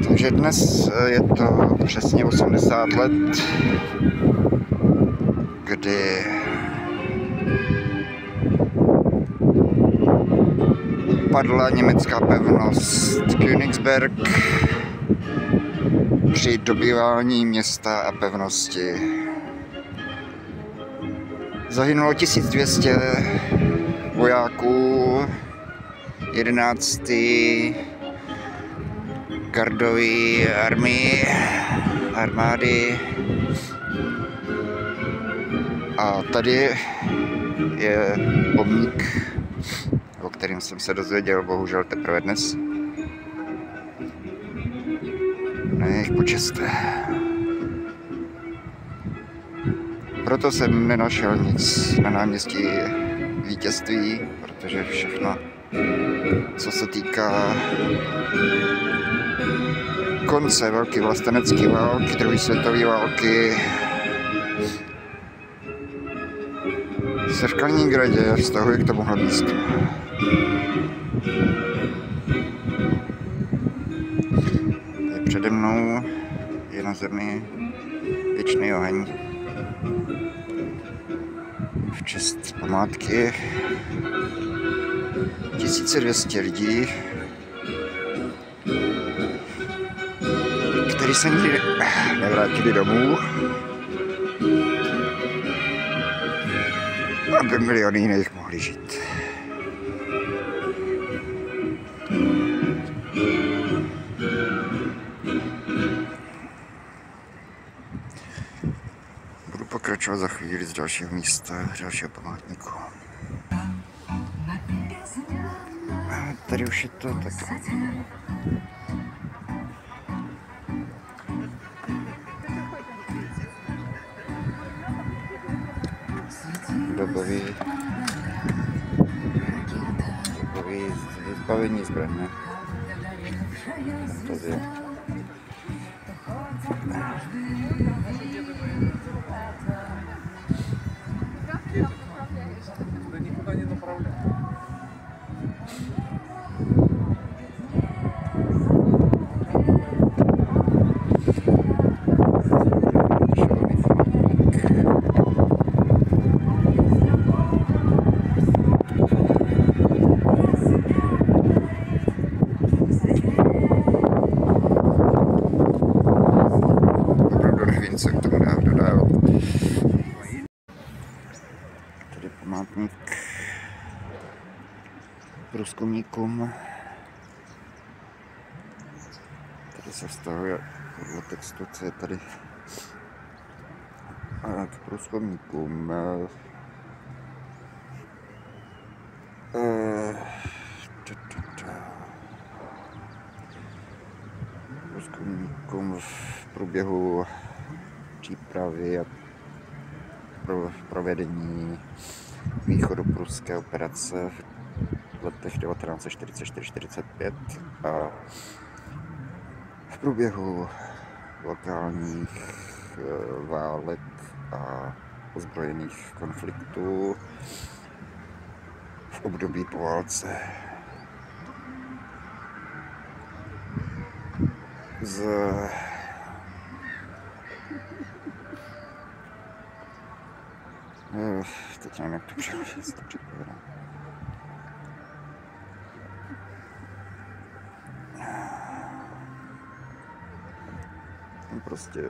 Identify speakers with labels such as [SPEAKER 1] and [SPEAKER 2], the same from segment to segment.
[SPEAKER 1] Takže dnes je to přesně 80 let, kdy padla německá pevnost Königsberg při dobývání města a pevnosti. Zahynulo 1200 vojáků 11. gardové armády. A tady je pomník, o kterém jsem se dozvěděl bohužel teprve dnes. Na jejich počest. Proto jsem nenašel nic na náměstí Vítězství, protože všechno, co se týká konce velké vlastenecké války, druhé světové války, se v Kaliningradě vztahuje k tomuhle místu. Tady přede mnou je na zemi věčný oheň v čest památky 1200 lidí, kteří se nikdy nevrátili domů, aby miliony jiných mohli žít. Budu pokračovat za chvíli z dalšího místa, dalšího památníku. Tady už je to tak. Dobový zbavení zbraně. Tady. Tady památník průzkumníkům. Tady se vztahuje podle textu, co je tady k průzkumníkům. Průzkumníkům v průběhu přípravy a provedení východu pruské operace v letech 1944-45 a v průběhu lokálních válek a ozbrojených konfliktů v období po válce. Teď nevím, jak to přeložit, to připovedám. Prostě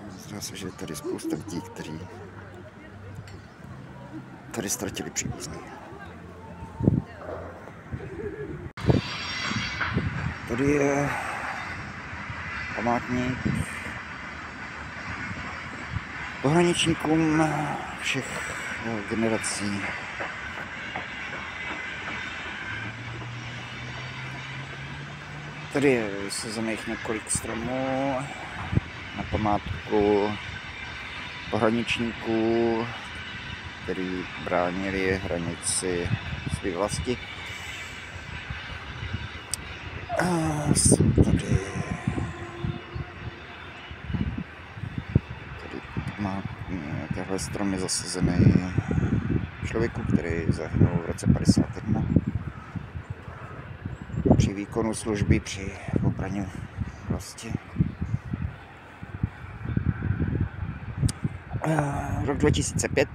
[SPEAKER 1] zdá se, že je tady spousta lidí, kteří tady ztratili příbuzný. Tady je památník pohraničníkům všech generací. Tady je vysazených několik stromů na památku pohraničníků, kteří bránili hranici své vlasti. Jsou tady památný, tenhle strom je zasazený člověku, který zahynul v roce 51 při výkonu služby při obraně vlasti. Rok 2005.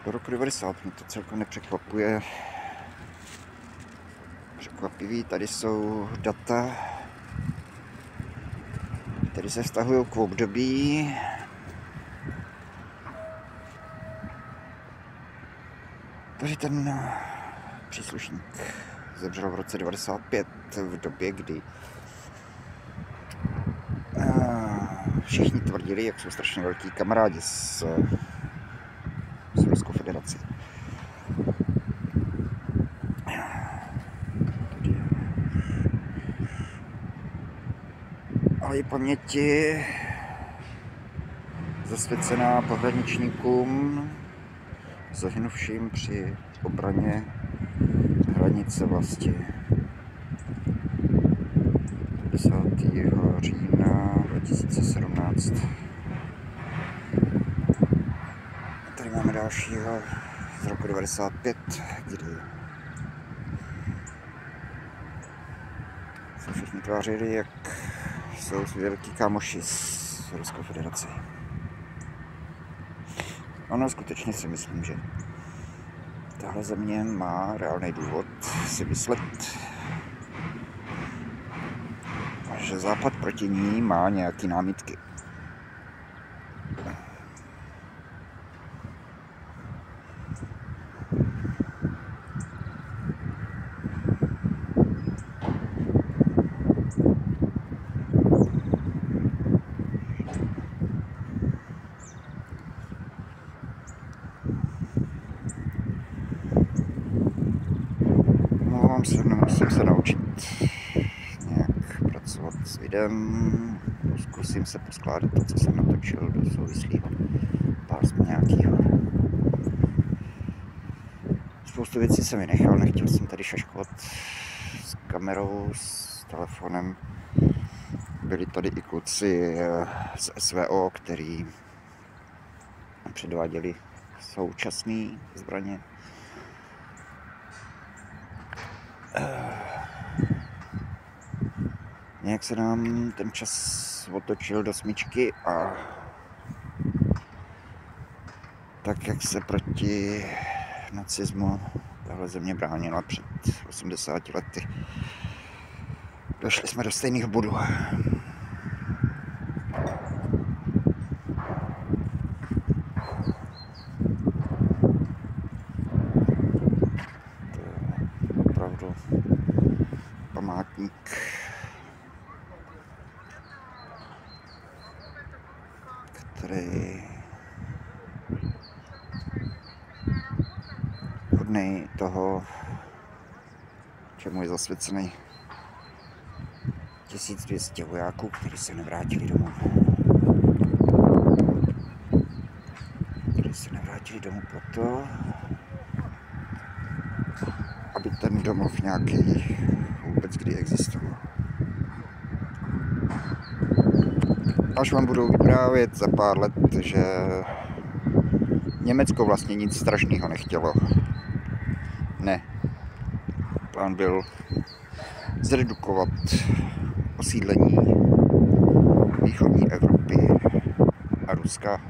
[SPEAKER 1] Do roku 90 mě to celkem nepřekvapuje. Překvapivý, tady jsou data, které se vztahují k období, tady ten příslušník zemřel v roce 95 v době, kdy všichni tvrdili, jak jsou strašně velký kamarádi s Ruskou federací. Ale i paměti zasvěcená pohraničníkům zahynuvším při obraně hranice vlasti 10. října 2017. Tady máme dalšího z roku 95, kdy se všichni tvářili, jak jsou velký kámoši s Ruskou federací. Ono skutečně si myslím, že tahle země má reálný důvod si myslet, že Západ proti ní má nějaké námitky. Musím se naučit nějak pracovat s videem. Zkusím se poskládat to, co jsem natočil, do souvislého pásma nějakého. Spoustu věcí jsem vynechal, nechtěl jsem tady šaškovat s kamerou, s telefonem. Byli tady i kluci z SVO, který předváděli současné zbraně. Nějak se nám ten čas otočil do smyčky a tak, jak se proti nacismu tahle země bránila před 80 lety, došli jsme do stejného bodu. To je opravdu památník. Který hodnej toho, čemu je zasvěcený 1200 vojáků, kteří se nevrátili domů. Proto, aby ten domov nějaký vůbec kdy existoval. Až vám budou vyprávět za pár let, že Německo vlastně nic strašného nechtělo. Ne. Plán byl zredukovat osídlení východní Evropy a Ruska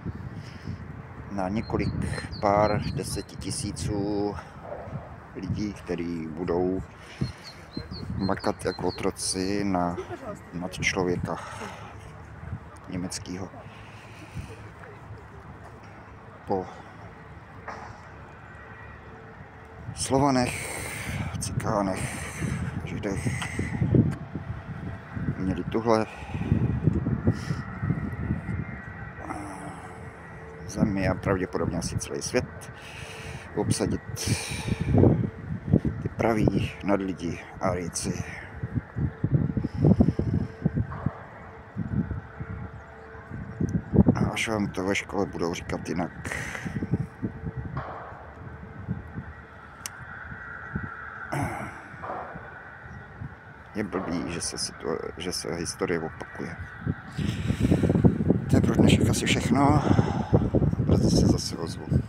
[SPEAKER 1] na několik pár 10 000 lidí, kteří budou makat jako otroci na nadčlověka německého. Po Slovanech, Cikánech, Židech měli tuhle zemi a pravděpodobně asi celý svět obsadit ty praví nadlidi Arijci. A až vám to ve škole budou říkat jinak, je blbý, že se historie opakuje. To je pro dnešek asi všechno. Brzy se zase ozvu.